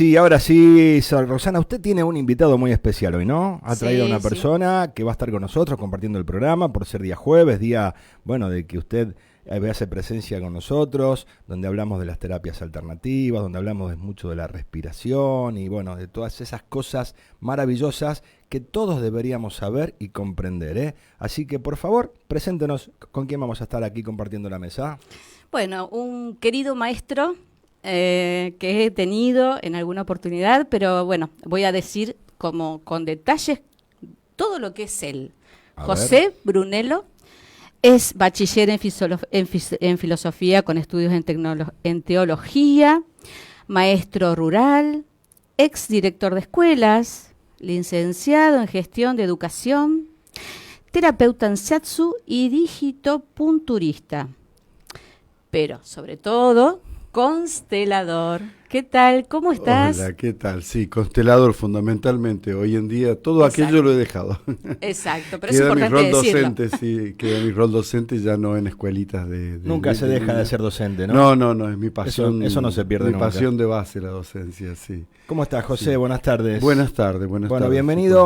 Sí, ahora sí, Rosana, usted tiene un invitado muy especial hoy, ¿no? Ha traído a Sí, una sí. persona que va a estar con nosotros compartiendo el programa por ser día jueves, día, bueno, de que usted hace presencia con nosotros, donde hablamos de las terapias alternativas, donde hablamos mucho de la respiración y, bueno, de todas esas cosas maravillosas que todos deberíamos saber y comprender, ¿eh? Así que, por favor, preséntenos con quién vamos a estar aquí compartiendo la mesa. Bueno, un querido maestro que he tenido en alguna oportunidad, pero bueno, voy a decir como con detalles todo lo que es él. A ver. José Brunello es bachiller en filosofía con estudios en teología, maestro rural, ex director de escuelas, licenciado en gestión de educación, terapeuta en shiatsu y digitopunturista. Pero sobre todo, constelador. ¿Qué tal? ¿Cómo estás? Hola, ¿qué tal? Sí, constelador fundamentalmente. Hoy en día todo aquello lo he Exacto, dejado. exacto, pero es Queda mi importante rol decirlo. docente, sí, queda mi rol docente ya no en escuelitas Nunca se de deja de niños. ser docente, ¿no? No, es Eso no se pierde mi nunca. pasión de base la docencia, sí. ¿Cómo estás, José? Sí. Buenas tardes. Buenas Bueno, tardes, chicos.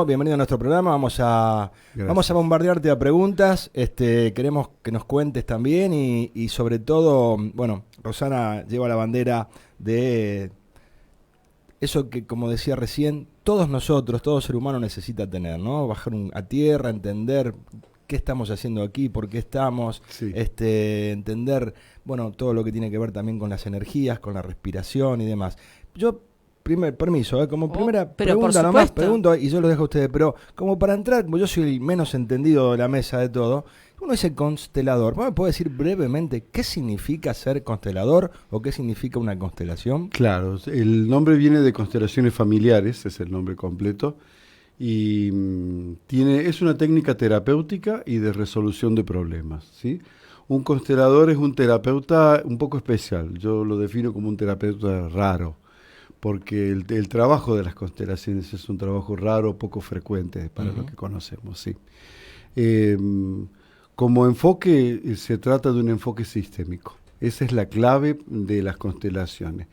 bienvenido a nuestro programa. Vamos a Gracias. bombardearte a preguntas. Queremos que nos cuentes también y sobre todo, bueno, Rosana lleva la bandera de eso que, como decía recién, todos nosotros, todo ser humano necesita tener, ¿no? Bajar a tierra, entender qué estamos haciendo aquí, por qué estamos, Sí. entender, bueno, todo lo que tiene que ver también con las energías, con la respiración y demás. Yo, permiso, como Oh, primera pero por pregunta nomás, supuesto. pregunto y yo lo dejo a ustedes, pero como para entrar, como yo soy el menos entendido de la mesa de todo, uno dice constelador. ¿Vos me podés decir brevemente qué significa ser constelador o qué significa una constelación? Claro, el nombre viene de constelaciones familiares, es el nombre completo, y es una técnica terapéutica y de resolución de problemas, ¿sí? Un constelador es un terapeuta un poco especial, yo lo defino como un terapeuta raro, porque el trabajo de las constelaciones es un trabajo raro, poco frecuente para lo Ujú. que conocemos, sí. Eh, Como enfoque, se trata de un enfoque sistémico. Esa es la clave de las constelaciones.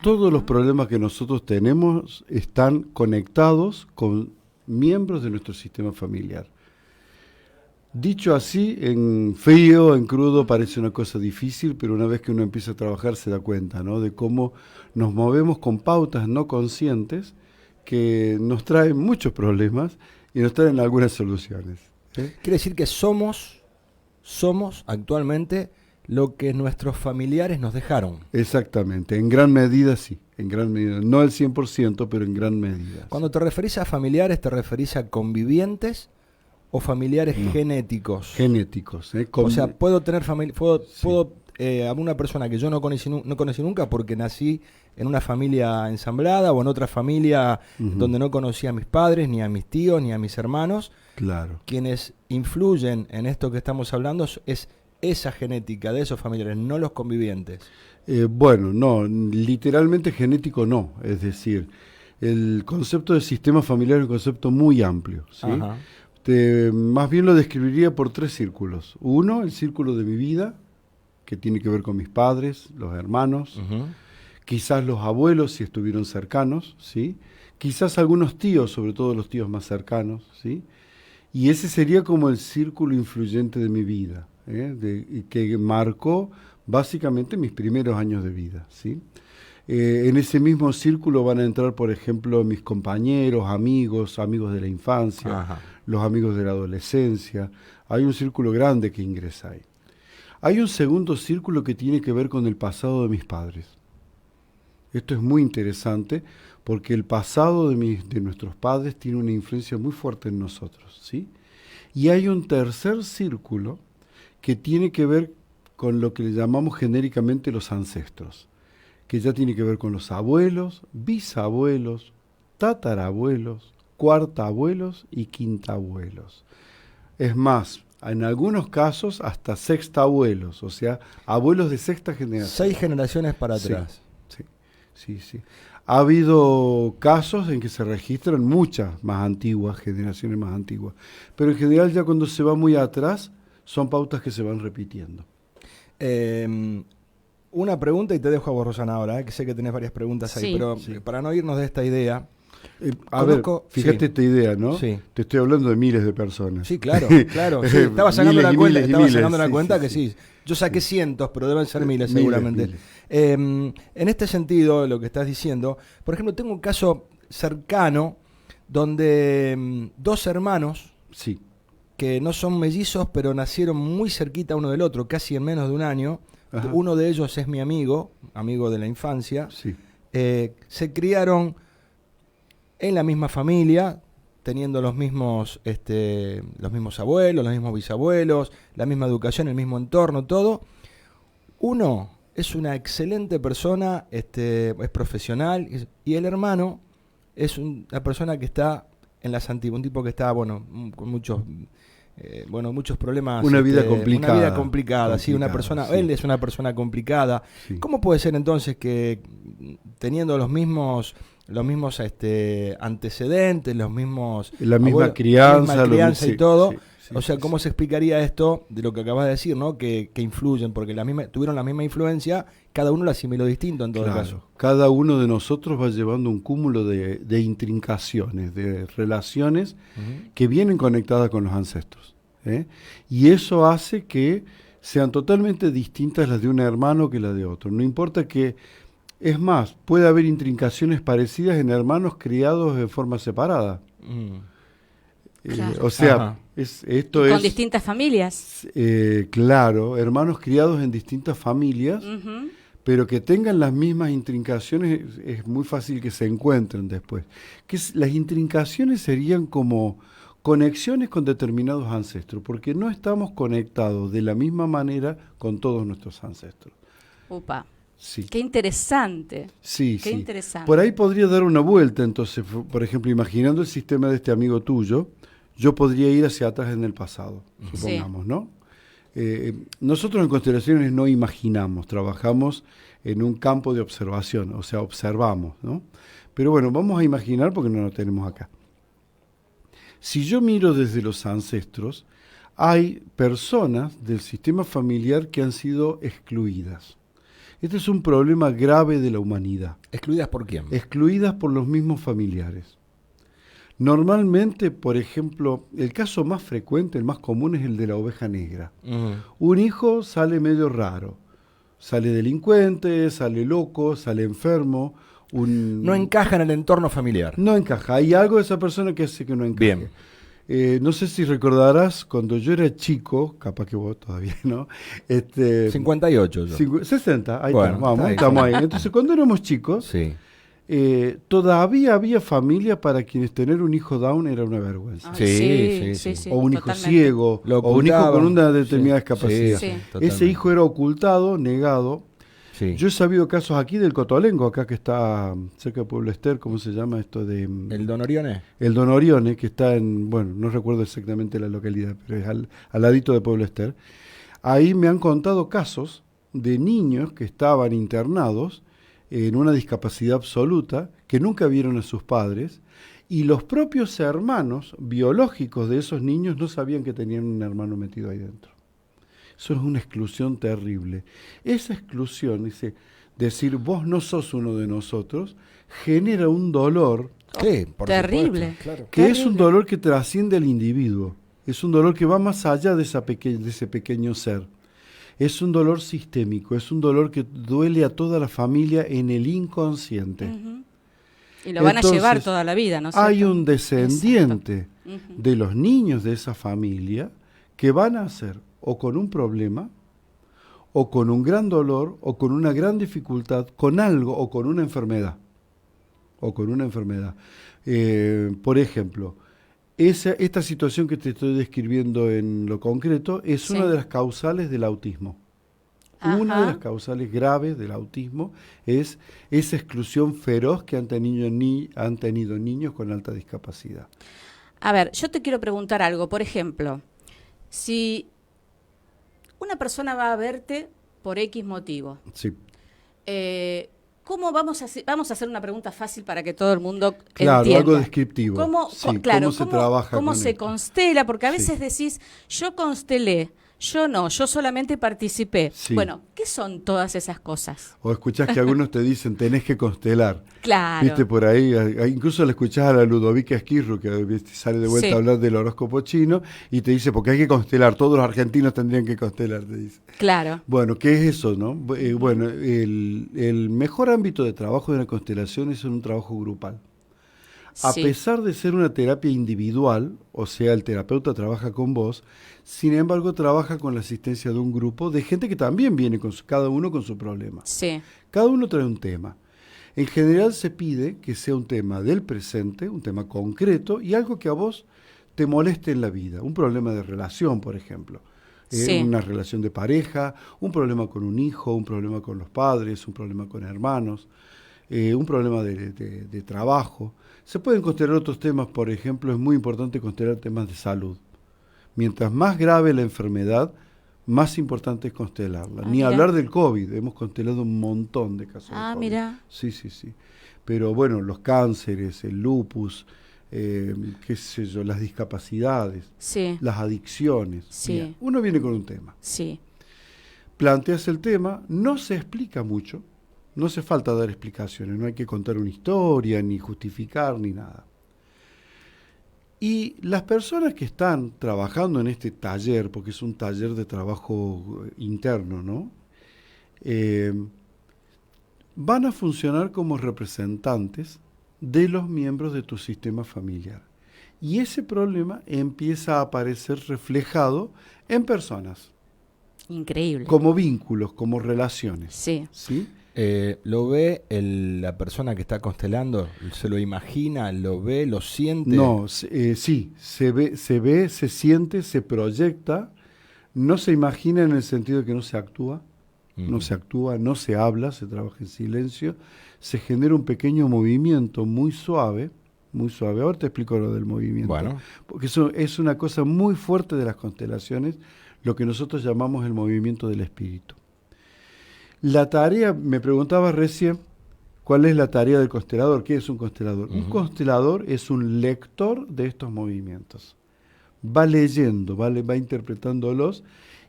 Todos los Ajá. problemas que nosotros tenemos están conectados con miembros de nuestro sistema familiar. Dicho así, en frío, en crudo, Ujú. parece una cosa difícil, pero una vez que uno empieza a trabajar se da cuenta, ¿no? De cómo nos movemos con pautas no conscientes que nos traen muchos problemas y nos traen algunas soluciones, ¿eh? Quiere decir que somos actualmente lo que nuestros familiares nos dejaron. Exactamente, en gran medida sí, en gran medida. No al 100%, pero en gran medida, sí. Cuando te referís a familiares, ¿te referís a convivientes o familiares No, genéticos? genéticos, ¿eh? O sea, puedo tener familia, Sí. a una persona que yo no conocí nunca porque nací en una familia ensamblada o en otra familia Ujú. donde no conocía a mis padres, ni a mis tíos, ni a mis hermanos. Claro. Quienes influyen en esto que estamos hablando es esa genética de esos familiares, no los convivientes. Bueno, no, literalmente genético no. Es decir, el concepto de sistema familiar es un concepto muy amplio, ¿sí? Ajá. Más bien lo describiría por tres círculos. Uno, el círculo de mi vida, que tiene que ver con mis padres, los hermanos, Ujú. quizás los abuelos si estuvieron cercanos, ¿sí? Quizás algunos tíos, sobre todo los tíos más cercanos, ¿sí? Y ese sería como el círculo influyente de mi vida, ¿eh? Y que marcó básicamente mis primeros años de vida, ¿sí? En ese mismo círculo van a entrar, por ejemplo, mis compañeros, amigos de la infancia, Ajá. los amigos de la adolescencia. Hay un círculo grande que ingresa ahí. Hay un segundo círculo que tiene que ver con el pasado de mis padres. Esto es muy interesante porque el pasado de nuestros padres tiene una influencia muy fuerte en nosotros, ¿sí? Y hay un tercer círculo que tiene que ver con lo que le llamamos genéricamente los ancestros, que ya tiene que ver con los abuelos, bisabuelos, tatarabuelos, cuartabuelos y quintabuelos. Es más, en algunos casos hasta sextabuelos, o sea, abuelos de sexta generación. 6 generaciones para Sí, atrás. sí, sí. Ha habido casos en que se registran muchas más antiguas, generaciones más antiguas, pero en general ya cuando se va muy atrás son pautas que se van repitiendo. Eh, Una pregunta y te dejo a vos, Rosana, ahora, que sé que tenés varias preguntas ahí, Sí. pero para no irnos de esta idea... A ver, fíjate sí. esta idea, ¿no? Sí. Te estoy hablando de miles de personas. Sí, claro, claro. Sí, estaba sacando la cuenta, que sí. Yo saqué cientos, pero deben ser miles seguramente. Miles. En este sentido, lo que estás diciendo, por ejemplo, tengo un caso cercano donde dos hermanos Sí. que no son mellizos, pero nacieron muy cerquita uno del otro, casi en menos de un año. Ajá. Uno de ellos es mi amigo de la infancia. Sí. Se criaron en la misma familia, teniendo los mismos abuelos, los mismos bisabuelos, la misma educación, el mismo entorno, todo. Uno es una excelente persona, es profesional, y el hermano es una persona que está en las antiguas, un tipo que está, con muchos problemas. Una vida complicada. Una vida complicada, sí, una persona, sí. Él es una persona complicada. Sí. ¿Cómo puede ser entonces que teniendo los mismos antecedentes, la misma la crianza, misma crianza y todo, sí, ¿cómo se explicaría esto de lo que acabas de decir, ¿no? Que influyen, porque tuvieron la misma influencia, cada uno la asimiló distinto en todo caso. Cada uno de nosotros va llevando un cúmulo de intrincaciones, de relaciones que vienen conectadas con los ancestros, ¿eh? Y eso hace que sean totalmente distintas las de un hermano que las de otro. No importa que, es más, puede haber intrincaciones parecidas en hermanos criados de forma separada. Claro. O sea, Ajá. esto Con es... distintas familias. Claro, hermanos criados en distintas familias, Ujú. pero que tengan las mismas intrincaciones es muy fácil que se encuentren después. Las intrincaciones serían como conexiones con determinados ancestros, porque no estamos conectados de la misma manera con todos nuestros ancestros. Upa. Sí. Qué interesante. Sí, Qué sí. interesante. Por ahí podría dar una vuelta, entonces, por ejemplo, imaginando el sistema de este amigo tuyo, yo podría ir hacia atrás en el pasado, supongamos, ¿no? Nosotros en Constelaciones no imaginamos, trabajamos en un campo de observación, o sea, observamos, ¿no? Pero bueno, vamos a imaginar porque no lo tenemos acá. Si yo miro desde los ancestros, hay personas del sistema familiar que han sido excluidas. Este es un problema grave de la humanidad. ¿Excluidas por quién? Excluidas por los mismos familiares. Normalmente, por ejemplo, el caso más frecuente, el más común es el de la oveja negra. Un hijo sale medio raro, sale delincuente, sale loco, sale enfermo. No encaja en el entorno familiar. No encaja, hay algo de esa persona que hace que no encaje. Bien. No sé si recordarás, cuando yo era chico, capaz que vos todavía no, 58 yo. 60, ahí Bueno, estamos, está ahí. Entonces, cuando éramos chicos, Sí. todavía había familias para quienes tener un hijo down era una vergüenza. Ay, sí. O un hijo totalmente. ciego, Lo o un hijo con ocultaban. una determinada Sí, discapacidad. sí, totalmente. Ese hijo era ocultado, negado. Sí. Yo he sabido casos aquí del Cotolengo, acá que está cerca de Pueblo Ester, ¿cómo se llama esto de...? ¿El Don Orione? El Don Orione, que está en, bueno, no recuerdo exactamente la localidad, pero es al ladito de Pueblo Ester. Ahí me han contado casos de niños que estaban internados en una discapacidad absoluta, que nunca vieron a sus padres, y los propios hermanos biológicos de esos niños no sabían que tenían un hermano metido ahí dentro. Eso es una exclusión terrible. Esa exclusión, decir vos no sos uno de nosotros, genera un dolor Sí, por terrible. supuesto, claro. que Terrible. es un dolor que trasciende al individuo. Es un dolor que va más allá de ese pequeño ser. Es un dolor sistémico, es un dolor que duele a toda la familia en el inconsciente. Ujú. Y lo van Entonces, a llevar toda la vida, ¿no es Hay cierto? un descendiente Exacto. Ujú. de los niños de esa familia que van a nacer o con un problema, o con un gran dolor, o con una gran dificultad, con algo, o con una enfermedad. Por ejemplo, esta situación que te estoy describiendo en lo concreto es Sí. una de las causales del autismo. Ajá. Una de las causales graves del autismo es esa exclusión feroz que han tenido niños con alta discapacidad. A ver, yo te quiero preguntar algo. Por ejemplo, si una persona va a verte por X motivo, Sí. ¿cómo vamos a hacer una pregunta fácil para que todo el mundo Claro, entienda? algo descriptivo. ¿Cómo, Sí, claro, cómo se trabaja cómo con se esto. constela? Porque a veces Sí. decís, yo constelé, yo no, yo solamente participé. Sí. Bueno, ¿qué son todas esas cosas? O escuchás que algunos te dicen, tenés que constelar. Claro. Viste por ahí, incluso le escuchás a la Ludovica Esquirru, que ¿viste? Sale de vuelta Sí. a hablar del horóscopo chino, y te dice, porque hay que constelar, todos los argentinos tendrían que constelar, te dice. Claro. Bueno, ¿qué es eso, no? Bueno, el mejor ámbito de trabajo de una constelación es un trabajo grupal. A Sí. pesar de ser una terapia individual, o sea, el terapeuta trabaja con vos, sin embargo trabaja con la asistencia de un grupo de gente que también viene cada uno con su problema. Sí. Cada uno trae un tema. En general se pide que sea un tema del presente, un tema concreto y algo que a vos te moleste en la vida. Un problema de relación, por ejemplo. Sí. Una relación de pareja, un problema con un hijo, un problema con los padres, un problema con hermanos, un problema de trabajo. Se pueden considerar otros temas, por ejemplo, es muy importante considerar temas de salud. Mientras más grave la enfermedad, más importante es constelarla. Ni Mira. hablar del COVID, hemos constelado un montón de casos de COVID. Mira. Sí, sí, sí. Pero bueno, los cánceres, el lupus, qué sé yo, las discapacidades, Sí. las adicciones. Sí. Mira, uno viene con un tema. Sí. Planteas el tema, no se explica mucho, no hace falta dar explicaciones, no hay que contar una historia, ni justificar, ni nada. Y las personas que están trabajando en este taller, porque es un taller de trabajo interno, ¿no? Van a funcionar como representantes de los miembros de tu sistema familiar. Y ese problema empieza a aparecer reflejado en personas, Increíble. como vínculos, como relaciones. Sí. ¿Sí? ¿Lo ve la persona que está constelando? ¿Se lo imagina? ¿Lo ve? ¿Lo siente? No, sí, se ve, se siente, se proyecta, no se imagina en el sentido de que no se actúa, no se actúa, no se habla, se trabaja en silencio, se genera un pequeño movimiento muy suave, muy suave. Ahora te explico lo del movimiento. Bueno. Porque eso es una cosa muy fuerte de las constelaciones, lo que nosotros llamamos el movimiento del espíritu. La tarea, me preguntaba recién, ¿cuál es la tarea del constelador? ¿Qué es un constelador? Un constelador es un lector de estos movimientos. Va leyendo, va interpretándolos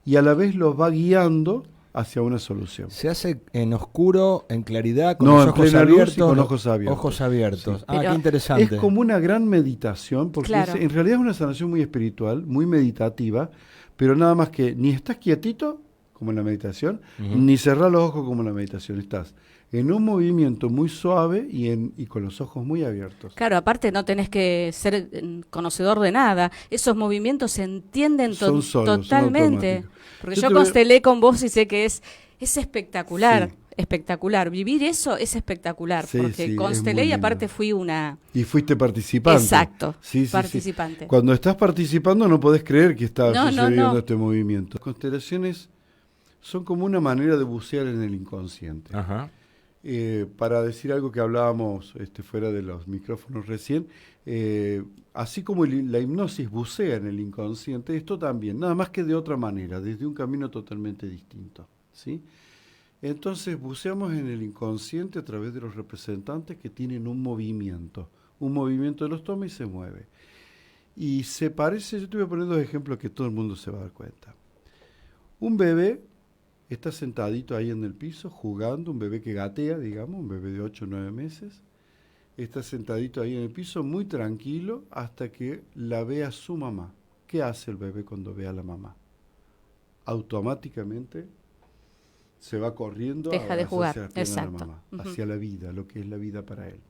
y a la vez los va guiando hacia una solución. ¿Se hace en oscuro, en claridad, con No, los en ojos plena luz y abiertos? con ojos abiertos. Ojos abiertos. Sí. Qué Pero interesante. Es como una gran meditación, porque Claro. en realidad es una sanación muy espiritual, muy meditativa, pero nada más que ni estás quietito, como en la meditación, ni cerrar los ojos como en la meditación. Estás en un movimiento muy suave y con los ojos muy abiertos. Claro, aparte no tenés que ser conocedor de nada. Esos movimientos se entienden Son solos, son totalmente. automáticos. Porque Yo yo te voy a- constelé con vos y sé que es espectacular. Sí. Espectacular. Vivir eso es espectacular. Sí, porque sí, es constelé muy y aparte lindo. fui una... Y fuiste participante. Exacto, Sí, sí, participante. sí. Cuando estás participando no podés creer que está No, no, sucediendo no. este movimiento. Las constelaciones son como una manera de bucear en el inconsciente. Ajá. Para decir algo que hablábamos fuera de los micrófonos recién, así como la hipnosis bucea en el inconsciente, esto también, nada más que de otra manera, desde un camino totalmente distinto, ¿sí? Entonces buceamos en el inconsciente a través de los representantes que tienen un movimiento los toma y se mueve. Y se parece, yo te voy a poner dos ejemplos que todo el mundo se va a dar cuenta. Un bebé está sentadito ahí en el piso jugando, un bebé que gatea, digamos, un bebé de 8 o 9 meses. Está sentadito ahí en el piso muy tranquilo hasta que la ve a su mamá. ¿Qué hace el bebé cuando ve a la mamá? Automáticamente se va corriendo Deja de abrazarse jugar, a las piernas de la exacto. mamá, Ujú. hacia la vida, lo que es la vida para él.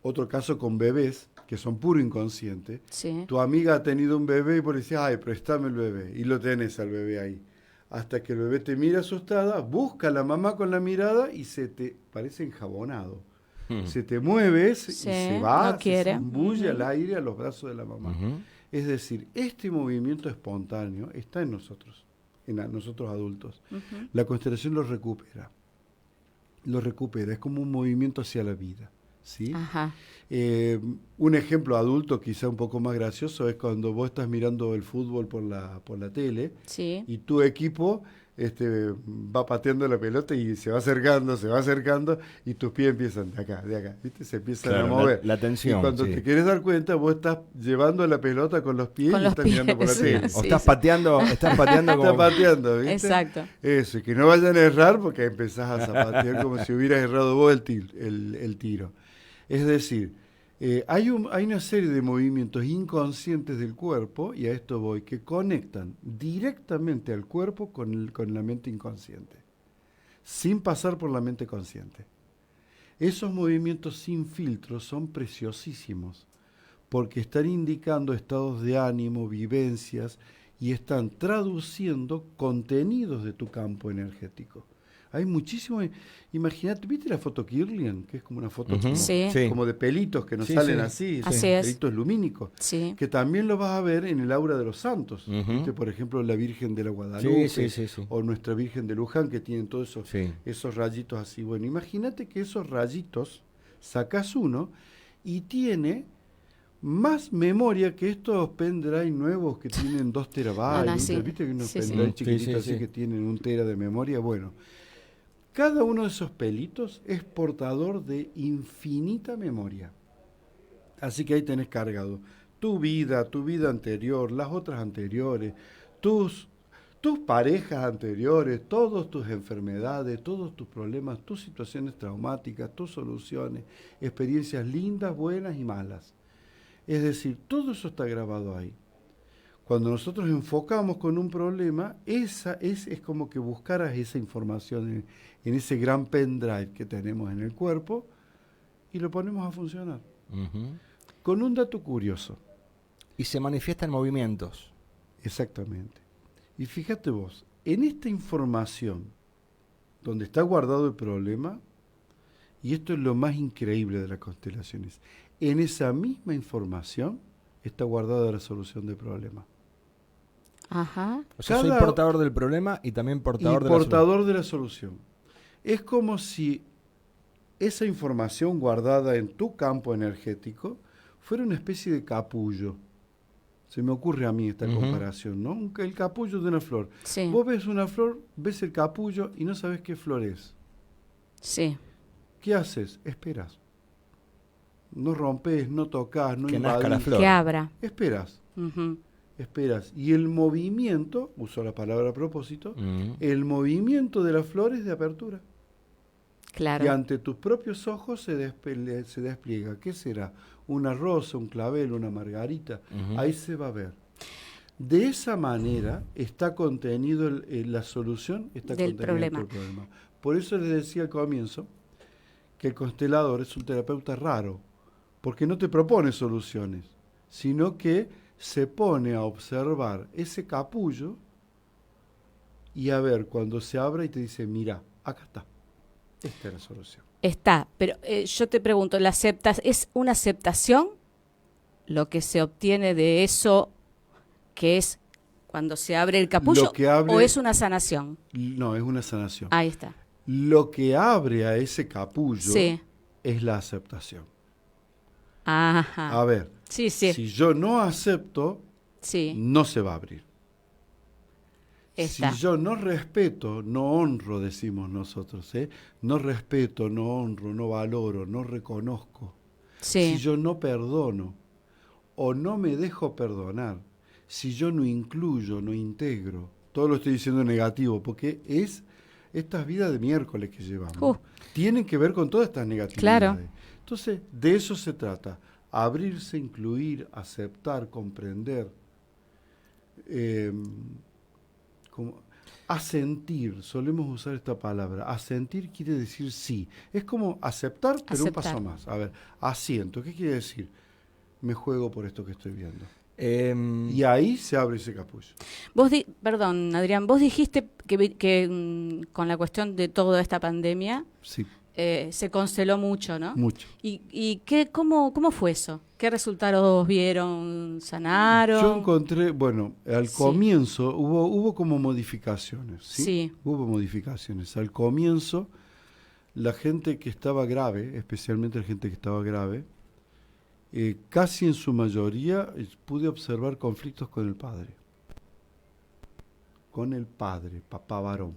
Otro caso con bebés que son puro inconsciente. Sí. Tu amiga ha tenido un bebé y por decir, ay, préstame el bebé. Y lo tenés al bebé ahí. Hasta que el bebé te mira asustada, busca a la mamá con la mirada y se te parece enjabonado. Se te mueves y Sí, se va, no quiere. se zambulle al Ujú. aire a los brazos de la mamá. Ujú. Es decir, este movimiento espontáneo está en nosotros, nosotros adultos. Ujú. La constelación lo recupera. Lo recupera, es como un movimiento hacia la vida. ¿Sí? Ajá. Un ejemplo adulto, quizá un poco más gracioso, es cuando vos estás mirando el fútbol por la tele Sí. y tu equipo va pateando la pelota y se va acercando, y tus pies empiezan de acá, ¿viste? Se empiezan a mover. La tensión. Y cuando te quieres dar cuenta, vos estás llevando la pelota con los pies Con y los estás pies, mirando por la sí, tele. sí. O estás pateando como... Estás pateando, ¿viste? Exacto. Eso, y que no vayan a errar porque empezás a zapatear como si hubieras errado vos el tiro. Es decir, hay una serie de movimientos inconscientes del cuerpo, y a esto voy, que conectan directamente al cuerpo con la mente inconsciente, sin pasar por la mente consciente. Esos movimientos sin filtro son preciosísimos, porque están indicando estados de ánimo, vivencias, y están traduciendo contenidos de tu campo energético. Hay muchísimo. Imagínate, ¿viste la foto Kirlian? Que es como una foto como, Sí. como de pelitos que nos Sí, salen sí. así, Así es. pelitos lumínicos. Sí. Que también lo vas a ver en el aura de los santos. ¿Viste? Por ejemplo, la Virgen de la Guadalupe, Sí. o nuestra Virgen de Luján, que tienen todos Sí. esos rayitos así. Bueno, imagínate que esos rayitos, sacas uno y tiene más memoria que estos pendrive nuevos que tienen 2 terabytes. Sí. ¿Viste que unos Sí, sí. pendrive chiquititos Sí. así que tienen 1 tera de memoria? Bueno, cada uno de esos pelitos es portador de infinita memoria. Así que ahí tenés cargado tu vida anterior, las otras anteriores, tus parejas anteriores, todas tus enfermedades, todos tus problemas, tus situaciones traumáticas, tus soluciones, experiencias lindas, buenas y malas. Es decir, todo eso está grabado ahí. Cuando nosotros enfocamos con un problema, es como que buscaras esa información en ese gran pendrive que tenemos en el cuerpo y lo ponemos a funcionar. Con un dato curioso. Y se manifiesta en movimientos. Exactamente. Y fíjate vos, en esta información donde está guardado el problema, y esto es lo más increíble de las constelaciones, en esa misma información está guardada la solución del problema. Ajá. O sea, soy portador del problema y también portador de la solución. Es como si esa información guardada en tu campo energético fuera una especie de capullo. Se me ocurre a mí esta comparación, ¿no? El capullo de una flor. Sí. Vos ves una flor, ves el capullo y no sabes qué flor es. Sí. ¿Qué haces? Esperas. No rompes, no tocas, no que invadís. nazca la flor. Que abra. Esperas. Ujú. Esperas. Y el movimiento, uso la palabra a propósito, el movimiento de la flor es de apertura. Claro. Y ante tus propios ojos se despliega. ¿Qué será? Una rosa, un clavel, una margarita. Ahí se va a ver. De esa manera está contenido la solución, está del contenido problema. el problema. Por eso les decía al comienzo que el constelador es un terapeuta raro, porque no te propone soluciones, sino que se pone a observar ese capullo y a ver cuando se abra y te dice, mira, acá está. Esta es la solución. Está, pero yo te pregunto, ¿es una aceptación lo que se obtiene de eso que es cuando se abre el capullo o es una sanación? No, es una sanación. Ahí está. Lo que abre a ese capullo Sí. es la aceptación. Ajá. A ver, Sí, sí. si yo no acepto, Sí. no se va a abrir. Está. Si yo no respeto, no honro, decimos nosotros, ¿eh? No respeto, no honro, no valoro, no reconozco. Sí. Si yo no perdono o no me dejo perdonar, si yo no incluyo, no integro, todo lo estoy diciendo negativo, porque es estas vidas de miércoles que llevamos. Tienen que ver con todas estas negatividades. Claro. Entonces, de eso se trata. Abrirse, incluir, aceptar, comprender. Asentir, solemos usar esta palabra. Asentir quiere decir sí. Es como aceptar, pero un paso más. A ver, asiento. ¿Qué quiere decir? Me juego por esto que estoy viendo. Y ahí se abre ese capullo. Perdón, Adrián, vos dijiste que con la cuestión de toda esta pandemia Sí. Se consteló mucho, ¿no? Mucho. ¿Y cómo fue eso? ¿Qué resultados vieron? ¿Sanaron? Yo encontré, bueno, al comienzo hubo como modificaciones, ¿sí? Sí. Hubo modificaciones. Al comienzo, la gente que estaba grave, especialmente la gente que estaba grave, casi en su mayoría pude observar conflictos con el padre. con el padre, papá varón.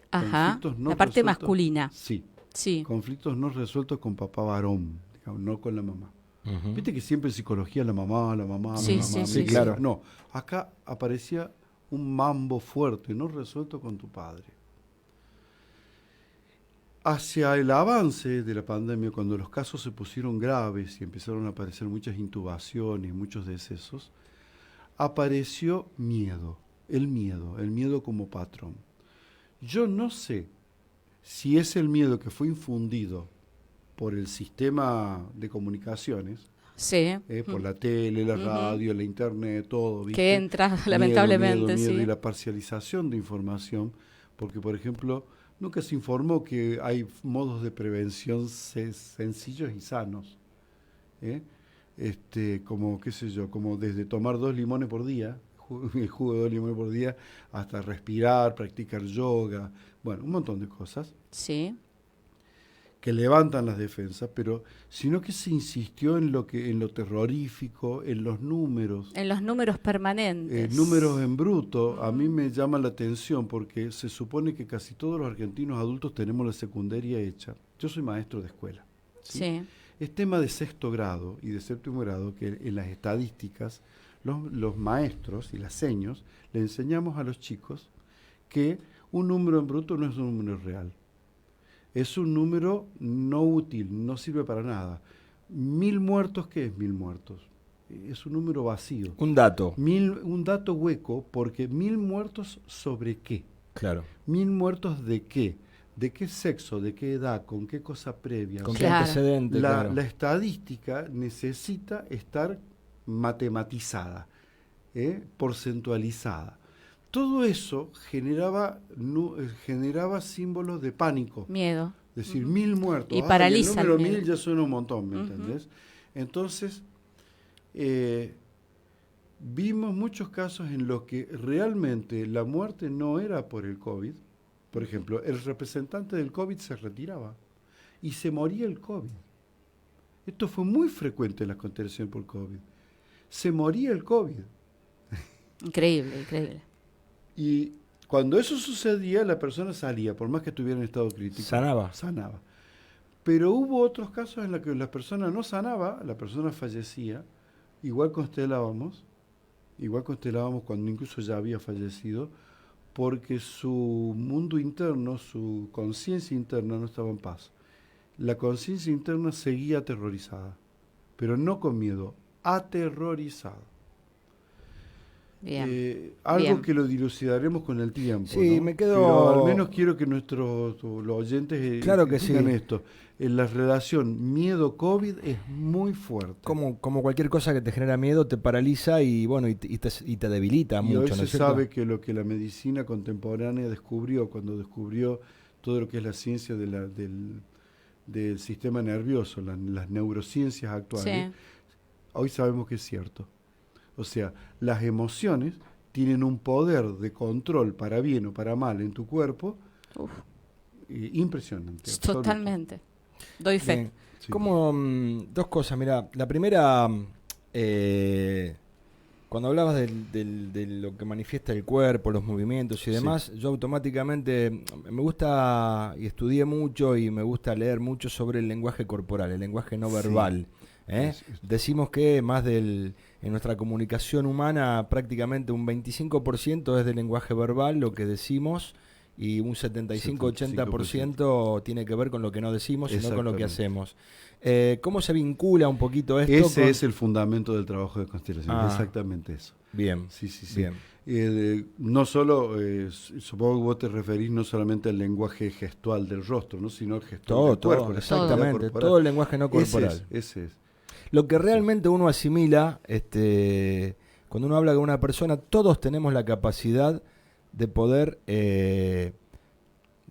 Ajá, la parte masculina. Sí. Sí. Conflictos no resueltos con papá varón, digamos, no con la mamá. Viste que siempre en psicología la mamá, Sí, claro. No, acá aparecía un mambo fuerte, no resuelto con tu padre. Hacia el avance de la pandemia, cuando los casos se pusieron graves y empezaron a aparecer muchas intubaciones, muchos decesos, apareció el miedo como patrón. Yo no sé si es el miedo que fue infundido por el sistema de comunicaciones, sí. Por la tele, la radio, la internet, todo, ¿viste? Que entra, lamentablemente, miedo, sí. Y la parcialización de información, porque, por ejemplo, nunca se informó que hay modos de prevención sencillos y sanos, como, qué sé yo, como desde tomar 2 limones por día, el jugo de 2 limones por día, hasta respirar, practicar yoga, bueno, un montón de cosas. Sí. Que levantan las defensas, pero sino que se insistió en lo terrorífico, en los números. En los números permanentes. Números en bruto, a mí me llama la atención porque se supone que casi todos los argentinos adultos tenemos la secundaria hecha. Yo soy maestro de escuela. Sí. Es tema de 6º grado y de 7º grado que en las estadísticas los maestros y las seños le enseñamos a los chicos que un número en bruto no es un número real. Es un número no útil, no sirve para nada. 1000 muertos, ¿qué es 1000 muertos? Es un número vacío. Un dato. Un dato hueco, porque 1000 muertos ¿sobre qué? Claro. 1000 muertos ¿de qué? ¿De qué sexo? ¿De qué edad? ¿Con qué cosa previa? ¿Con qué antecedente? La estadística necesita estar matematizada, porcentualizada. Todo eso generaba símbolos de pánico. Miedo. Es decir, 1000 muertos. Y paraliza el número 1000 ya suena un montón, ¿me entendés? Entonces, vimos muchos casos en los que realmente la muerte no era por el COVID. Por ejemplo, el representante del COVID se retiraba y se moría el COVID. Esto fue muy frecuente en las contenciones por COVID. Se moría el COVID. Increíble, increíble. Y cuando eso sucedía, la persona salía, por más que estuviera en estado crítico. Sanaba. Pero hubo otros casos en los que la persona no sanaba, la persona fallecía, igual constelábamos cuando incluso ya había fallecido, porque su mundo interno, su conciencia interna no estaba en paz. La conciencia interna seguía aterrorizada, pero no con miedo, aterrorizada. Bien. Algo que lo dilucidaremos con el tiempo. Sí, ¿no? me quedo... Pero al menos quiero que los oyentes claro que digan sí. esto. En la relación miedo-COVID es muy fuerte. Como cualquier cosa que te genera miedo, te paraliza y bueno y te debilita mucho. Y hoy ¿no se sabe que lo que la medicina contemporánea descubrió, cuando descubrió todo lo que es la ciencia del sistema nervioso, las neurociencias actuales, Sí. Hoy sabemos que es cierto. O sea, las emociones tienen un poder de control para bien o para mal en tu cuerpo impresionante. Totalmente. Doy fe. Bien. Sí. Como 2 cosas, mira, la primera, cuando hablabas de lo que manifiesta el cuerpo, los movimientos y demás, yo automáticamente me gusta y estudié mucho y me gusta leer mucho sobre el lenguaje corporal, el lenguaje no verbal. Decimos que en nuestra comunicación humana prácticamente un 25% es del lenguaje verbal, lo que decimos, y un 75-80% tiene que ver con lo que no decimos, sino con lo que hacemos. ¿Cómo se vincula un poquito esto? Ese es el fundamento del trabajo de constelación, exactamente eso. Bien. Sí. Bien. No solo, supongo que vos te referís no solamente al lenguaje gestual del rostro, ¿no? Sino al gestual del cuerpo. Exactamente, todo el lenguaje no corporal. Ese es. Lo que realmente uno asimila, cuando uno habla con una persona, todos tenemos la capacidad de poder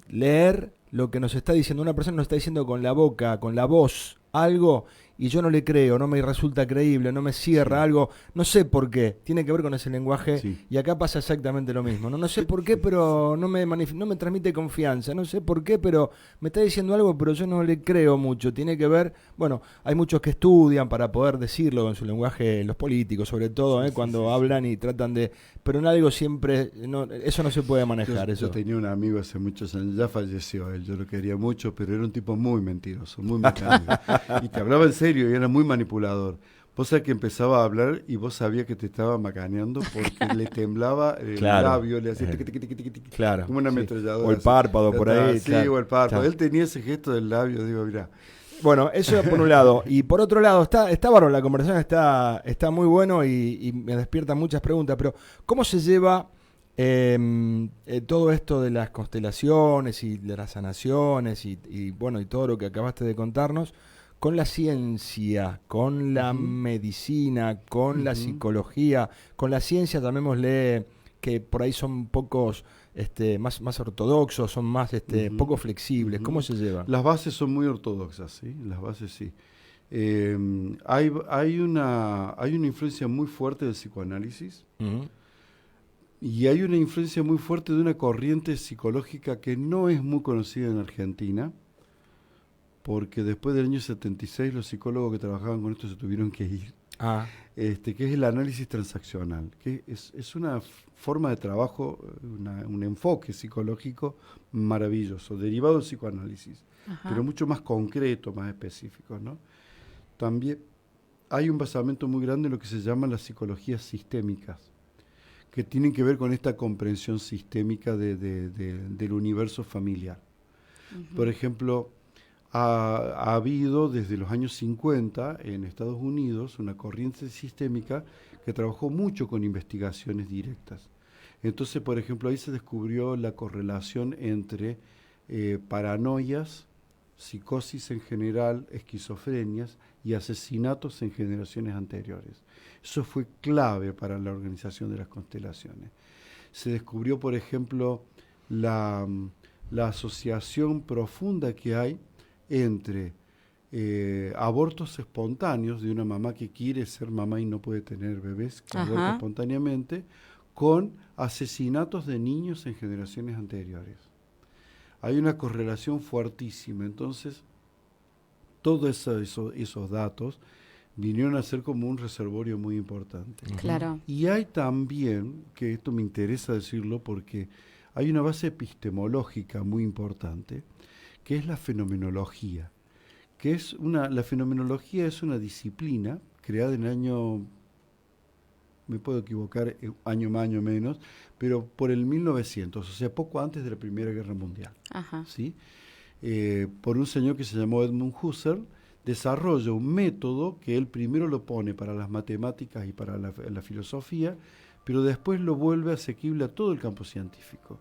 leer lo que nos está diciendo. Una persona nos está diciendo con la boca, con la voz, algo, y yo no le creo, no me resulta creíble, no me cierra algo, no sé por qué, tiene que ver con ese lenguaje, y acá pasa exactamente lo mismo, no sé por qué, pero no me transmite confianza, no sé por qué, pero me está diciendo algo, pero yo no le creo mucho, tiene que ver, bueno, hay muchos que estudian para poder decirlo en su lenguaje, los políticos sobre todo, cuando hablan y tratan de, pero en algo siempre, eso no se puede manejar. Yo tenía un amigo hace muchos años, ya falleció él, yo lo quería mucho, pero era un tipo muy mentiroso, muy mecánico. Y te hablaba en serio y era muy manipulador. Vos sabés que empezaba a hablar y vos sabías que te estaba macaneando porque le temblaba el labio, le hacía como una ametralladora. O el párpado por ahí. Sí, o el párpado. Él tenía ese gesto del labio, digo, mirá. Bueno, eso por un lado. Y por otro lado, está bárbaro, la conversación está muy bueno y me despierta muchas preguntas, pero ¿cómo se lleva todo esto de las constelaciones y de las sanaciones y bueno, y todo lo que acabaste de contarnos con la ciencia, con la medicina, con la psicología, con la ciencia, llamémosle, que por ahí son pocos más ortodoxos, son más poco flexibles? ¿Cómo se lleva? Las bases son muy ortodoxas, ¿sí? Las bases sí. Hay una influencia muy fuerte del psicoanálisis y hay una influencia muy fuerte de una corriente psicológica que no es muy conocida en Argentina, porque después del año 76 los psicólogos que trabajaban con esto se tuvieron que ir, que es el análisis transaccional, que es una forma de trabajo, un enfoque psicológico maravilloso, derivado del psicoanálisis, pero mucho más concreto, más específico, ¿no? También hay un basamento muy grande en lo que se llama las psicologías sistémicas, que tienen que ver con esta comprensión sistémica del universo familiar. Por ejemplo, ha habido desde los años 50 en Estados Unidos una corriente sistémica que trabajó mucho con investigaciones directas. Entonces, por ejemplo, ahí se descubrió la correlación entre paranoias, psicosis en general, esquizofrenias y asesinatos en generaciones anteriores. Eso fue clave para la organización de las constelaciones. Se descubrió, por ejemplo, la asociación profunda que hay entre abortos espontáneos de una mamá que quiere ser mamá y no puede tener bebés, que aborta espontáneamente, con asesinatos de niños en generaciones anteriores. Hay una correlación fuertísima. Entonces, todos esos datos vinieron a ser como un reservorio muy importante. Claro. Y hay también, que esto me interesa decirlo porque hay una base epistemológica muy importante, que es la fenomenología. La fenomenología es una disciplina creada en el año, me puedo equivocar, año más, año menos, pero por el 1900, o sea, poco antes de la Primera Guerra Mundial. ¿Sí? Por un señor que se llamó Edmund Husserl, desarrolla un método que él primero lo pone para las matemáticas y para la filosofía, pero después lo vuelve asequible a todo el campo científico,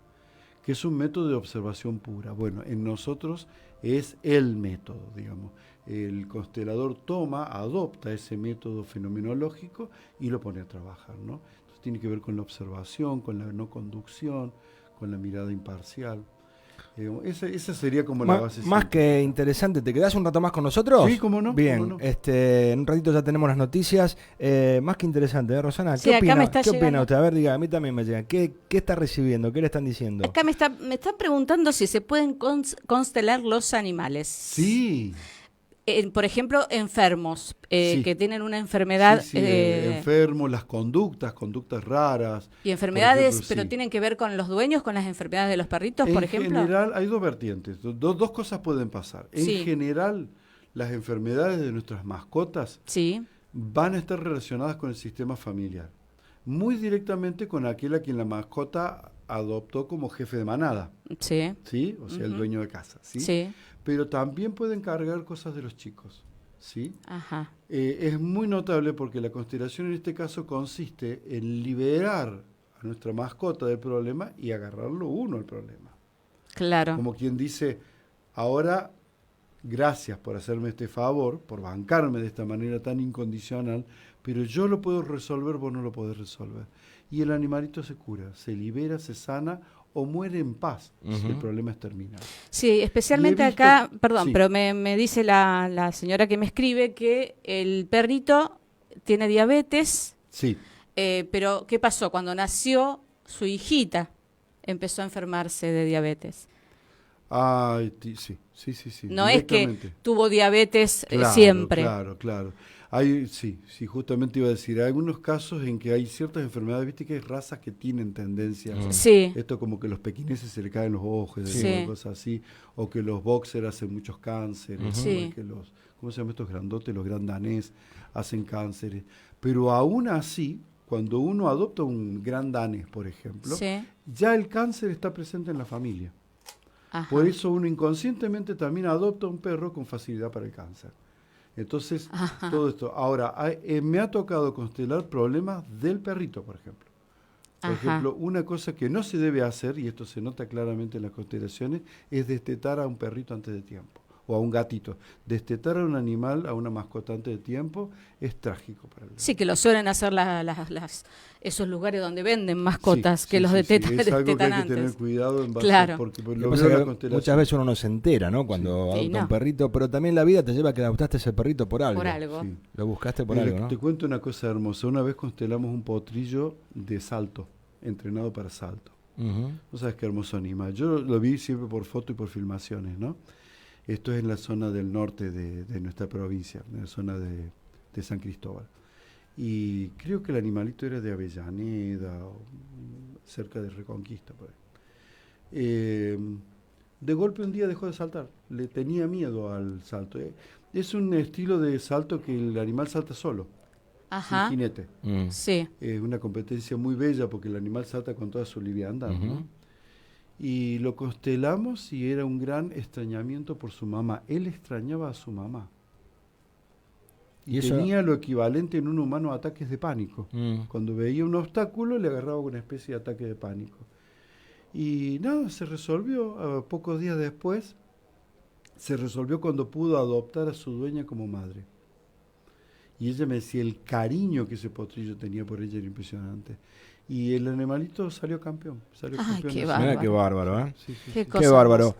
que es un método de observación pura. Bueno, en nosotros es el método, digamos. El constelador adopta ese método fenomenológico y lo pone a trabajar, ¿no? Entonces tiene que ver con la observación, con la no conducción, con la mirada imparcial. Esa sería como la base. Más que interesante. ¿Te quedás un rato más con nosotros? Sí, cómo no. Bien, cómo no. En un ratito ya tenemos las noticias. Más que interesante, Rosana. Sí, ¿Qué opina usted? A ver, diga, a mí también me llega. ¿Qué está recibiendo? ¿Qué le están diciendo? Acá me están preguntando si se pueden constelar los animales. Sí. Por ejemplo, enfermos que tienen una enfermedad. Enfermos, las conductas raras. Y enfermedades, ejemplo, pero tienen que ver con los dueños, con las enfermedades de los perritos, por ejemplo. En general, hay dos vertientes. Dos cosas pueden pasar. En general, las enfermedades de nuestras mascotas van a estar relacionadas con el sistema familiar. Muy directamente con aquel a quien la mascota adoptó como jefe de manada. Sí. ¿Sí? O sea, el dueño de casa. ¿Sí? Sí. Pero también pueden cargar cosas de los chicos, ¿sí? Ajá. Es muy notable porque la constelación en este caso consiste en liberar a nuestra mascota del problema y agarrarlo uno al problema. Claro. Como quien dice, ahora, gracias por hacerme este favor, por bancarme de esta manera tan incondicional, pero yo lo puedo resolver, vos no lo podés resolver. Y el animalito se cura, se libera, se sana o muere en paz si el problema es terminal. Sí, especialmente acá, perdón, pero me dice la señora que me escribe que el perrito tiene diabetes, pero ¿qué pasó? Cuando nació su hijita empezó a enfermarse de diabetes. Sí. No es que tuvo diabetes siempre. Claro. Justamente iba a decir, hay algunos casos en que hay ciertas enfermedades, viste que hay razas que tienen tendencia. Esto como que los pequineses se le caen los ojos, cosas así, o que los boxers hacen muchos cánceres, o que los, ¿cómo se llaman estos grandotes? Los gran danés hacen cánceres. Pero aún así, cuando uno adopta un gran danés, por ejemplo, ya el cáncer está presente en la familia. Por eso uno inconscientemente también adopta un perro con facilidad para el cáncer. Entonces, todo esto. Ahora, me ha tocado constelar problemas del perrito, por ejemplo. Por ejemplo, una cosa que no se debe hacer, y esto se nota claramente en las constelaciones, es destetar a un perrito antes de tiempo, o a un gatito. Destetar a un animal, a una mascota antes de tiempo, es trágico para el bebé. Sí, que lo suelen hacer esos lugares donde venden mascotas, que los destetan antes. Es algo que hay que tener cuidado en base porque muchas veces uno no se entera, ¿no? Cuando adopta un perrito, pero también la vida te lleva a que adoptaste ese perrito por algo. Lo buscaste por algo, ¿no? Te cuento una cosa hermosa. Una vez constelamos un potrillo de salto, entrenado para salto. No sabes qué hermoso animal. Yo lo vi siempre por foto y por filmaciones, ¿no? Esto es en la zona del norte de nuestra provincia, en la zona de San Cristóbal. Y creo que el animalito era de Avellaneda, cerca de Reconquista, por ahí. De golpe un día dejó de saltar, le tenía miedo al salto. Es un estilo de salto que el animal salta solo, sin jinete. Es una competencia muy bella porque el animal salta con toda su liviandad, ¿no? Y lo constelamos y era un gran extrañamiento por su mamá. Él extrañaba a su mamá. Y tenía lo equivalente en un humano a ataques de pánico. Cuando veía un obstáculo le agarraba una especie de ataque de pánico. Y nada, se resolvió. Pocos días después, se resolvió cuando pudo adoptar a su dueña como madre. Y ella me decía, el cariño que ese potrillo tenía por ella era impresionante. Y el animalito salió campeón. Qué bárbaro. Mira qué bárbaro, ¿eh? Qué bárbaro.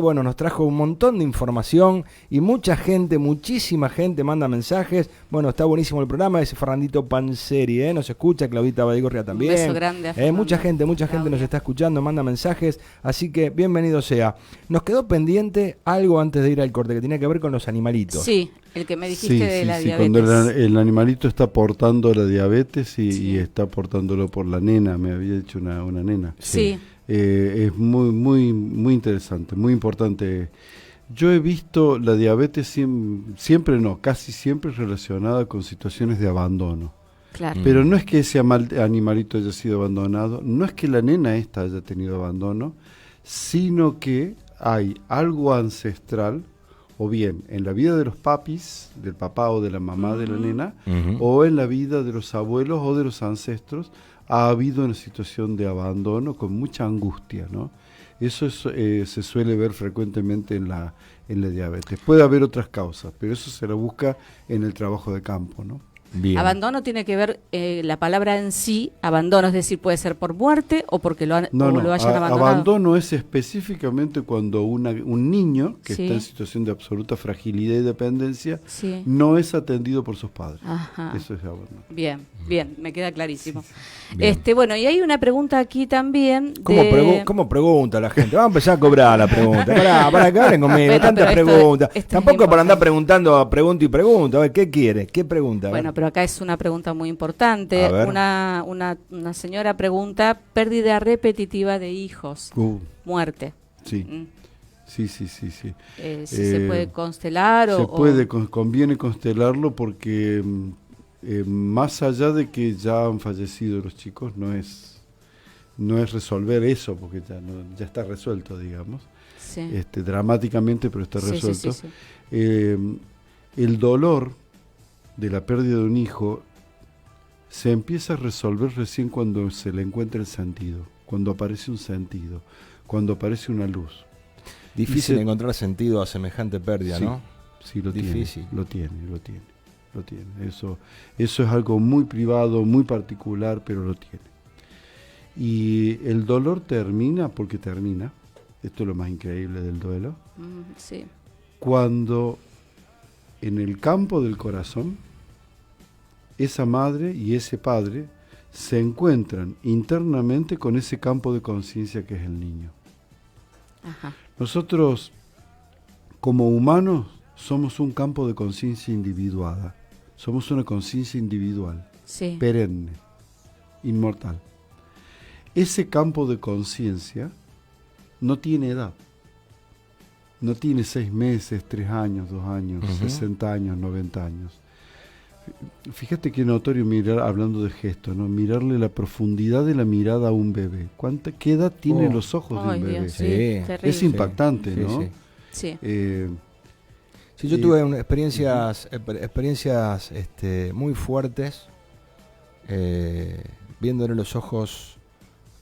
Bueno, nos trajo un montón de información y muchísima gente manda mensajes. Bueno, está buenísimo el programa. Ese Fernandito Panseri, nos escucha, Claudita Badigorria también. Un beso grande a mucha gente nos está escuchando, manda mensajes. Así que bienvenido sea. Nos quedó pendiente algo antes de ir al corte que tiene que ver con los animalitos. Sí, el que me dijiste de la diabetes. Cuando el animalito está portando la diabetes y está portándolo por la nena, me había dicho una nena. Sí. Es muy interesante, muy importante. Yo he visto la diabetes casi siempre relacionada con situaciones de abandono. Claro. Pero no es que ese animalito haya sido abandonado, no es que la nena esta haya tenido abandono, sino que hay algo ancestral, o bien en la vida de los papis, del papá o de la mamá de la nena, o en la vida de los abuelos o de los ancestros, ha habido una situación de abandono con mucha angustia, ¿no? Eso se suele ver frecuentemente en la diabetes. Puede haber otras causas, pero eso se la busca en el trabajo de campo, ¿no? Bien. Abandono tiene que ver, la palabra en sí, abandono, es decir, puede ser por muerte o porque lo hayan abandonado. Abandono es específicamente cuando un niño que está en situación de absoluta fragilidad y dependencia no es atendido por sus padres. Eso es abandono. Bien, me queda clarísimo. Bueno, y hay una pregunta aquí también. ¿Cómo pregunta la gente? Vamos a empezar a cobrar la pregunta. Para que hablen conmigo, tantas preguntas. Tampoco para andar preguntando, pregunta y pregunta. A ver, ¿qué quiere? ¿Qué pregunta? Bueno, pero acá es una pregunta muy importante. Una señora pregunta, pérdida repetitiva de hijos, muerte. Sí. Sí. ¿Se puede constelar? Conviene constelarlo porque más allá de que ya han fallecido los chicos, no es resolver eso, porque ya está resuelto, digamos. Sí. Dramáticamente, pero está resuelto. Sí. El dolor de la pérdida de un hijo se empieza a resolver recién cuando se le encuentra el sentido, cuando aparece un sentido, cuando aparece una luz. Difícil encontrar sentido a semejante pérdida, ¿no? Sí, lo difícil. Tiene. Eso es algo muy privado, muy particular, pero lo tiene. Y el dolor termina, porque termina, esto es lo más increíble del duelo, sí. Cuando en el campo del corazón, esa madre y ese padre se encuentran internamente con ese campo de conciencia que es el niño. Ajá. Nosotros, como humanos, somos un campo de conciencia individuada. Somos una conciencia individual, sí. perenne, inmortal. Ese campo de conciencia no tiene edad. No tiene 6 meses, 3 años, 2 años, 60 años, 90 años. Fíjate qué notorio mirar, hablando de gestos, ¿no? Mirarle la profundidad de la mirada a un bebé. ¿Qué edad tienen los ojos de un bebé? Dios, sí, es impactante, sí, ¿no? Sí. Sí, yo tuve experiencias muy fuertes, viéndole los ojos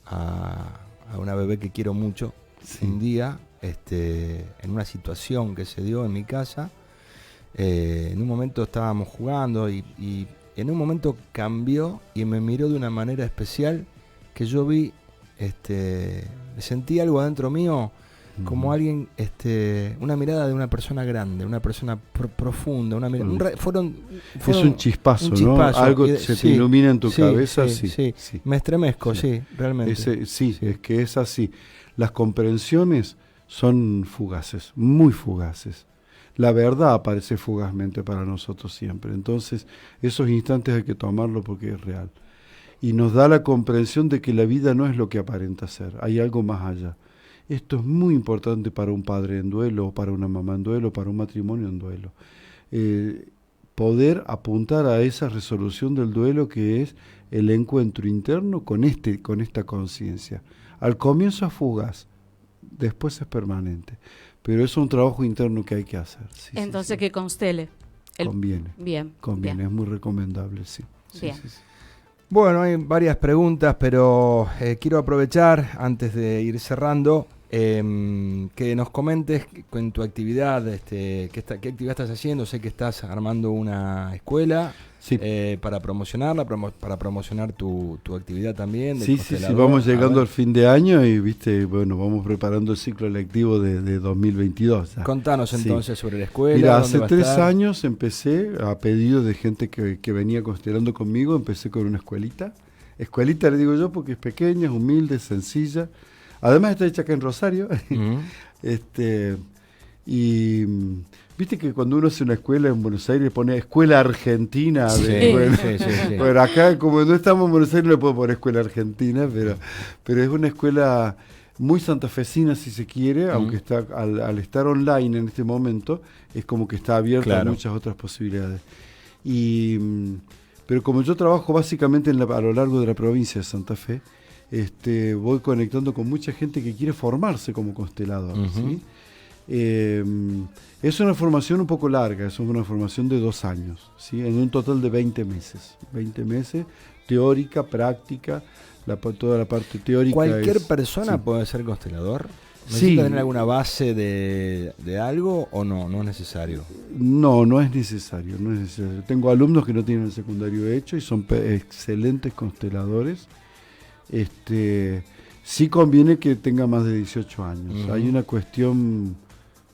a una bebé que quiero mucho, un día, en una situación que se dio en mi casa. En un momento estábamos jugando y en un momento cambió y me miró de una manera especial que yo vi, sentí algo adentro mío como alguien, una mirada de una persona grande, una persona profunda, una mirada, es un chispazo, ¿no? Algo se te ilumina en tu cabeza, sí. Me estremezco, sí, realmente. Es que es así. Las comprensiones son fugaces, muy fugaces. La verdad aparece fugazmente para nosotros siempre. Entonces, esos instantes hay que tomarlo porque es real. Y nos da la comprensión de que la vida no es lo que aparenta ser. Hay algo más allá. Esto es muy importante para un padre en duelo, para una mamá en duelo, para un matrimonio en duelo. Poder apuntar a esa resolución del duelo que es el encuentro interno con esta conciencia. Al comienzo es fugaz, después es permanente. Pero es un trabajo interno que hay que hacer. Entonces que constele. Conviene. Bien. Es muy recomendable, sí. Bien. Bueno, hay varias preguntas, pero quiero aprovechar, antes de ir cerrando, que nos comentes con tu actividad, qué actividad estás haciendo. Sé que estás armando una escuela para promocionarla, para promocionar tu actividad también. Sí, vamos llegando al fin de año y vamos preparando el ciclo lectivo de 2022. Contanos entonces sobre la escuela. Mira, hace 3 años empecé, a pedido de gente que venía constelando conmigo, empecé con una escuelita. Escuelita le digo yo porque es pequeña, es humilde, sencilla. Además está hecha acá en Rosario. Y viste que cuando uno hace una escuela en Buenos Aires pone escuela argentina. Sí. Bueno, acá como no estamos en Buenos Aires no le puedo poner escuela argentina, pero es una escuela muy santafesina si se quiere, aunque está al estar online en este momento, es como que está abierta a muchas otras posibilidades. Pero como yo trabajo básicamente a lo largo de la provincia de Santa Fe, voy conectando con mucha gente que quiere formarse como constelador, ¿sí? Es una formación un poco larga, es una formación de 2 años, ¿sí? En un total de 20 meses, teórica, práctica, toda la parte teórica. ¿Cualquier persona puede ser constelador? ¿Necesita tener alguna base de algo o no? No es necesario. No es necesario, Tengo alumnos que no tienen el secundario hecho y son excelentes consteladores. Sí conviene que tenga más de 18 años. Hay una cuestión,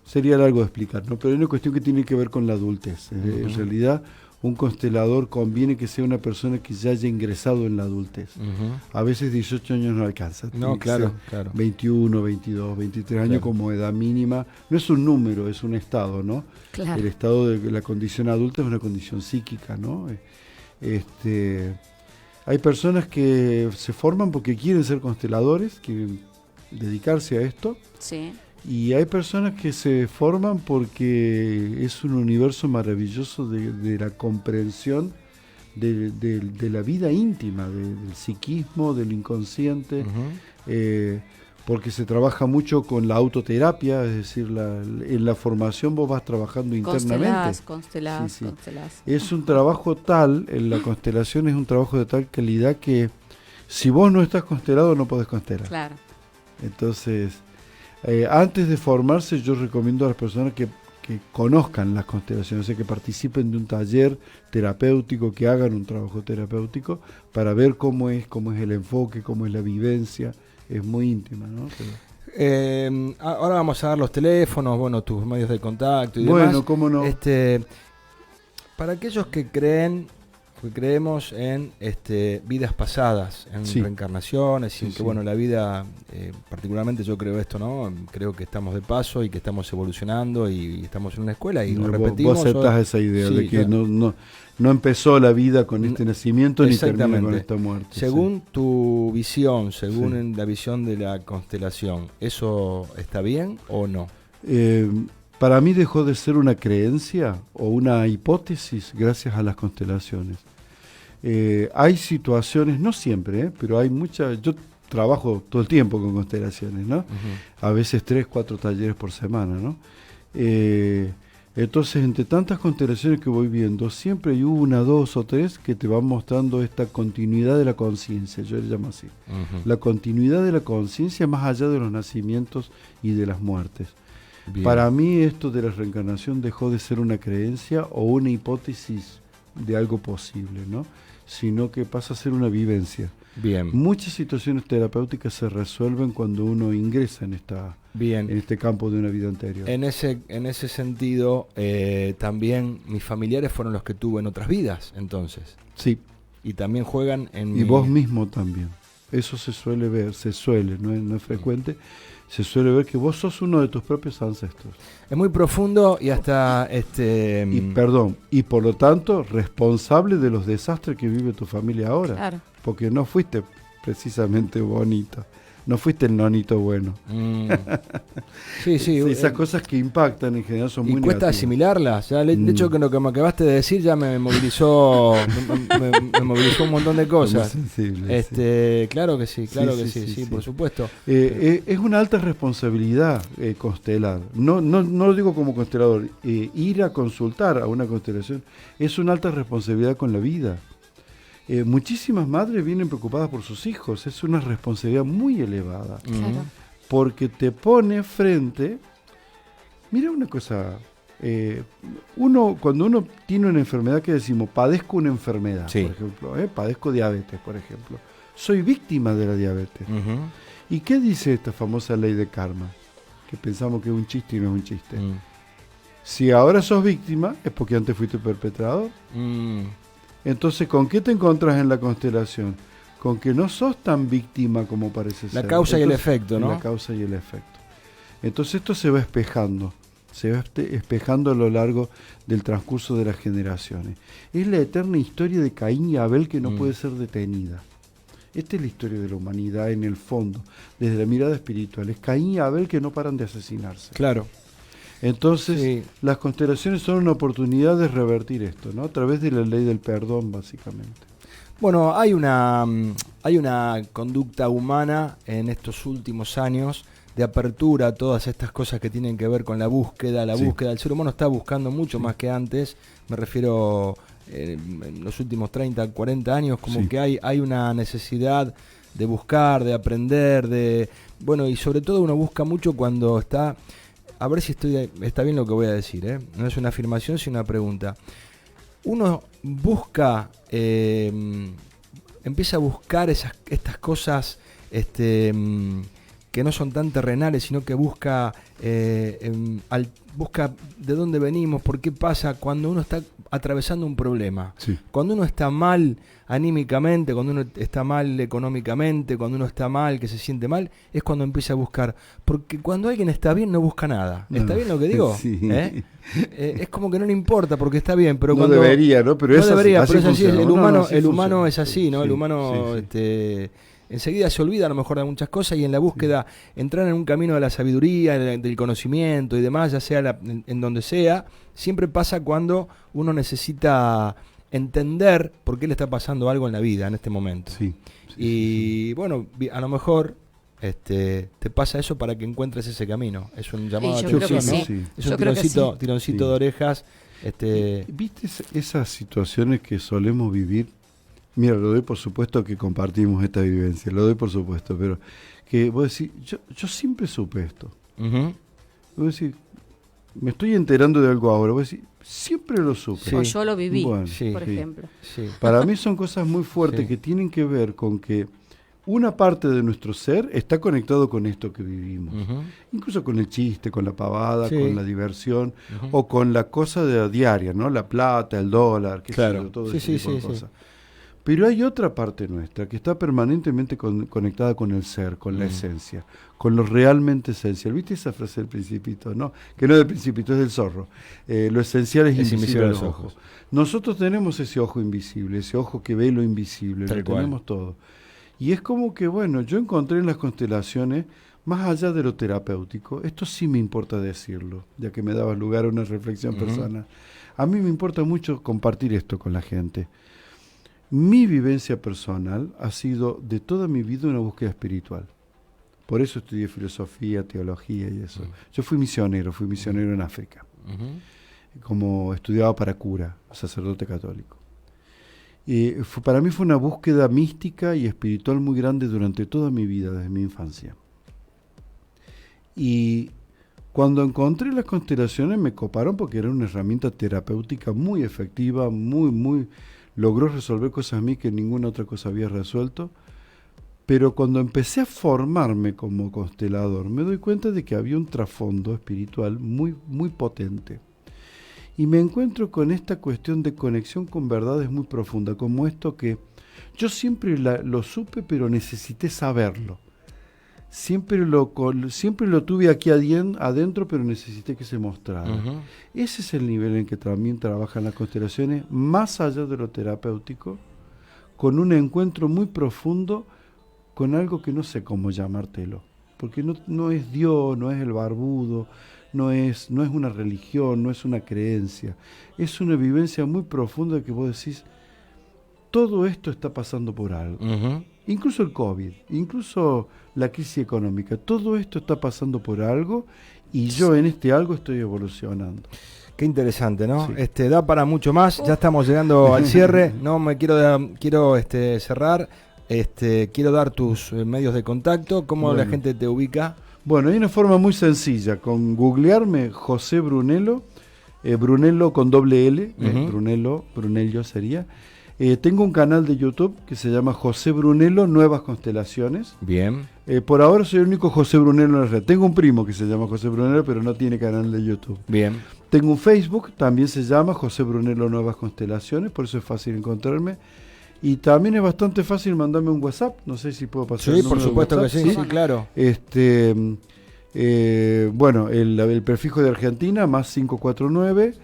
sería largo de explicar, ¿no? Pero hay una cuestión que tiene que ver con la adultez. En realidad, un constelador conviene que sea una persona que ya haya ingresado en la adultez. A veces 18 años no alcanza. No, claro. 21, 22, 23 años como edad mínima. No es un número, es un estado, ¿no? Claro. El estado de la condición adulta es una condición psíquica, ¿no? Hay personas que se forman porque quieren ser consteladores, quieren dedicarse a esto. Sí. Y hay personas que se forman porque es un universo maravilloso de la comprensión de la vida íntima, del psiquismo, del inconsciente, porque se trabaja mucho con la autoterapia, es decir, en la formación vos vas trabajando internamente. Constelás. Es un trabajo tal, en la constelación es un trabajo de tal calidad que si vos no estás constelado no podés constelar. Claro. Entonces, antes de formarse yo recomiendo a las personas que conozcan las constelaciones, o sea, que participen de un taller terapéutico, que hagan un trabajo terapéutico para ver cómo es el enfoque, cómo es la vivencia. Es muy íntima, ¿no? Ahora vamos a dar los teléfonos, bueno, tus medios de contacto y bueno, demás. cómo no. Para aquellos que creemos en vidas pasadas, en reencarnaciones, y que bueno, la vida, particularmente yo creo esto, ¿no? Creo que estamos de paso y que estamos evolucionando y estamos en una escuela y repetimos. Vos aceptás esa idea de que no empezó la vida con este nacimiento ni termina con esta muerte. Según tu visión, según la visión de la constelación, ¿eso está bien o no? Para mí dejó de ser una creencia o una hipótesis gracias a las constelaciones. Hay situaciones, no siempre, pero hay muchas. Yo trabajo todo el tiempo con constelaciones, ¿no? Uh-huh. A veces 3, 4 talleres por semana, ¿no? Entonces, entre tantas constelaciones que voy viendo, siempre hay 1, 2 o 3 que te van mostrando esta continuidad de la conciencia, yo le llamo así. Uh-huh. La continuidad de la conciencia más allá de los nacimientos y de las muertes. Bien. Para mí esto de la reencarnación dejó de ser una creencia o una hipótesis de algo posible, ¿no? Sino que pasa a ser una vivencia. Bien. Muchas situaciones terapéuticas se resuelven cuando uno ingresa en este campo de una vida anterior. En ese sentido, también mis familiares fueron los que tuve en otras vidas, entonces. Sí. Y también juegan en... Y vos mismo también. Eso se suele ver, no es frecuente. Se suele ver que vos sos uno de tus propios ancestros. Es muy profundo y hasta... Y por lo tanto, responsable de los desastres que vive tu familia ahora. Claro. Porque no fuiste precisamente bonito. No fuiste el nonito bueno. Sí. Esas cosas que impactan en general son muy negativas. Y cuesta asimilarlas. Ya de hecho, que lo que me acabaste de decir ya me movilizó me movilizó un montón de cosas. Sensible, Claro que sí, por supuesto. Es una alta responsabilidad constelar. No lo digo como constelador. Ir a consultar a una constelación es una alta responsabilidad con la vida. Muchísimas madres vienen preocupadas por sus hijos, es una responsabilidad muy elevada, claro. Porque te pone frente, mira una cosa, cuando uno tiene una enfermedad que decimos, padezco una enfermedad, por ejemplo, padezco diabetes, por ejemplo, soy víctima de la diabetes. Uh-huh. ¿Y qué dice esta famosa ley de karma? Que pensamos que es un chiste y no es un chiste. Si ahora sos víctima, es porque antes fuiste perpetrador. Entonces, ¿con qué te encontrás en la constelación? Con que no sos tan víctima como parece ser. La causa y el efecto, ¿no? La causa y el efecto. Entonces esto se va espejando a lo largo del transcurso de las generaciones. Es la eterna historia de Caín y Abel que no puede ser detenida. Esta es la historia de la humanidad en el fondo, desde la mirada espiritual. Es Caín y Abel que no paran de asesinarse. Claro. Entonces, las constelaciones son una oportunidad de revertir esto, ¿no? A través de la ley del perdón, básicamente. Bueno, hay una conducta humana en estos últimos años de apertura a todas estas cosas que tienen que ver con la búsqueda. El ser humano está buscando mucho más que antes, me refiero en los últimos 30, 40 años, como que hay una necesidad de buscar, de aprender, y sobre todo uno busca mucho cuando está... A ver si está bien lo que voy a decir, ¿eh? No es una afirmación, sino una pregunta. Uno busca, empieza a buscar estas cosas que no son tan terrenales, sino que busca busca de dónde venimos, por qué pasa cuando uno está atravesando un problema. Sí. Cuando uno está mal anímicamente, cuando uno está mal económicamente, cuando uno está mal, que se siente mal, es cuando empieza a buscar. Porque cuando alguien está bien no busca nada. ¿Está bien lo que digo? Sí. Es como que no le importa porque está bien, pero no debería, ¿no? Pero no debería, pero es así. El humano funciona. Es así, ¿no? Sí, el humano enseguida se olvida a lo mejor de muchas cosas y en la búsqueda entrar en un camino de la sabiduría, del conocimiento y demás, ya sea en donde sea, siempre pasa cuando uno necesita entender por qué le está pasando algo en la vida en este momento. Bueno, a lo mejor te pasa eso para que encuentres ese camino. Es un llamado de atención, ¿no? Sí. Es un tironcito de orejas. ¿Viste esas situaciones que solemos vivir? Mira, lo doy por supuesto que compartimos esta vivencia, lo doy por supuesto, pero que vos decís, yo siempre supe esto. Uh-huh. Vos decís, me estoy enterando de algo ahora. Voy a decir, siempre lo supe. Sí. O yo lo viví, bueno, por ejemplo. Sí. Para mí son cosas muy fuertes que tienen que ver con que una parte de nuestro ser está conectado con esto que vivimos. Incluso con el chiste, con la pavada, con la diversión, o con la cosa de la diaria, ¿no? La plata, el dólar, qué sé yo, todo ese tipo de cosas. Pero hay otra parte nuestra que está permanentemente conectada con el ser, con la esencia, con lo realmente esencial. ¿Viste esa frase del Principito? No, que no es del Principito, es del Zorro. Lo esencial es invisible a los ojos. Nosotros tenemos ese ojo invisible, ese ojo que ve lo invisible, lo tenemos todo. Y es como que, bueno, yo encontré en las constelaciones, más allá de lo terapéutico, esto sí me importa decirlo, ya que me daba lugar a una reflexión personal. A mí me importa mucho compartir esto con la gente. Mi vivencia personal ha sido de toda mi vida una búsqueda espiritual. Por eso estudié filosofía, teología y eso. Yo fui misionero en África, como estudiaba para cura, sacerdote católico. Para mí fue una búsqueda mística y espiritual muy grande durante toda mi vida, desde mi infancia. Y cuando encontré las constelaciones me coparon porque era una herramienta terapéutica muy efectiva, logró resolver cosas a mí que ninguna otra cosa había resuelto. Pero cuando empecé a formarme como constelador, me doy cuenta de que había un trasfondo espiritual muy, muy potente. Y me encuentro con esta cuestión de conexión con verdades muy profunda, como esto que yo siempre lo supe, pero necesité saberlo. Siempre lo tuve aquí adentro, pero necesité que se mostrara. Ese es el nivel en que también trabajan las constelaciones, más allá de lo terapéutico, con un encuentro muy profundo con algo que no sé cómo llamártelo. Porque no es Dios, no es el barbudo, no es una religión, no es una creencia. Es una vivencia muy profunda que vos decís, todo esto está pasando por algo. Incluso el COVID, incluso la crisis económica, todo esto está pasando por algo y yo en este algo estoy evolucionando. Qué interesante, ¿no? Sí. Da para mucho más, ya estamos llegando al cierre, no me quiero cerrar, quiero dar tus medios de contacto, cómo la gente te ubica. Bueno, hay una forma muy sencilla, con googlearme José Brunello, Brunello con doble L, Brunello sería. Tengo un canal de YouTube que se llama José Brunello Nuevas Constelaciones. Bien. Por ahora soy el único José Brunello en la red. Tengo un primo que se llama José Brunello, pero no tiene canal de YouTube. Bien. Tengo un Facebook, también se llama José Brunello Nuevas Constelaciones, por eso es fácil encontrarme. Y también es bastante fácil mandarme un WhatsApp, no sé si puedo pasar. Sí, por supuesto que sí, claro. Bueno, el prefijo de Argentina, más 549,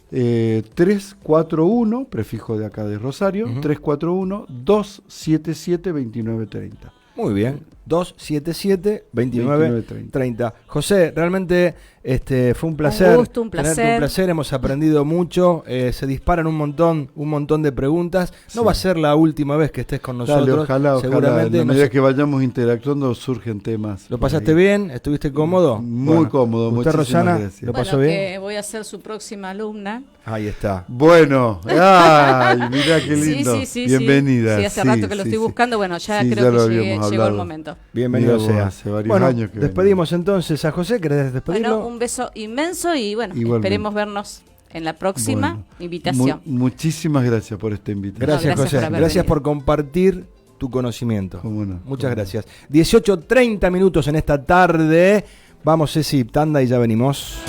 341, prefijo de acá de Rosario, 341-277-2930. Muy bien, 277-2930. José, realmente fue un placer. Un gusto, un placer. Tenerte un placer, hemos aprendido mucho, se disparan un montón de preguntas. No va a ser la última vez que estés con nosotros. Dale, ojalá, seguramente. A medida que vayamos interactuando surgen temas. ¿Lo pasaste bien? ¿Estuviste cómodo? Muy cómodo, muchísimas Rosana, gracias. ¿lo pasó bien? Que voy a ser su próxima alumna. Ahí está. Bueno, ay, mirá qué lindo. Sí, bienvenida. Sí, hace rato que lo estoy buscando, bueno, ya creo que llegó el momento. Bienvenido sea. Hace varios años que despedimos entonces a José, ¿querés despedirlo? Bueno, un beso inmenso y bueno, esperemos vernos en la próxima invitación. Muchísimas gracias por esta invitación. Gracias, José. Gracias por compartir tu conocimiento. Muchas gracias. 18:30 minutos en esta tarde. Vamos, Ceci, tanda y ya venimos.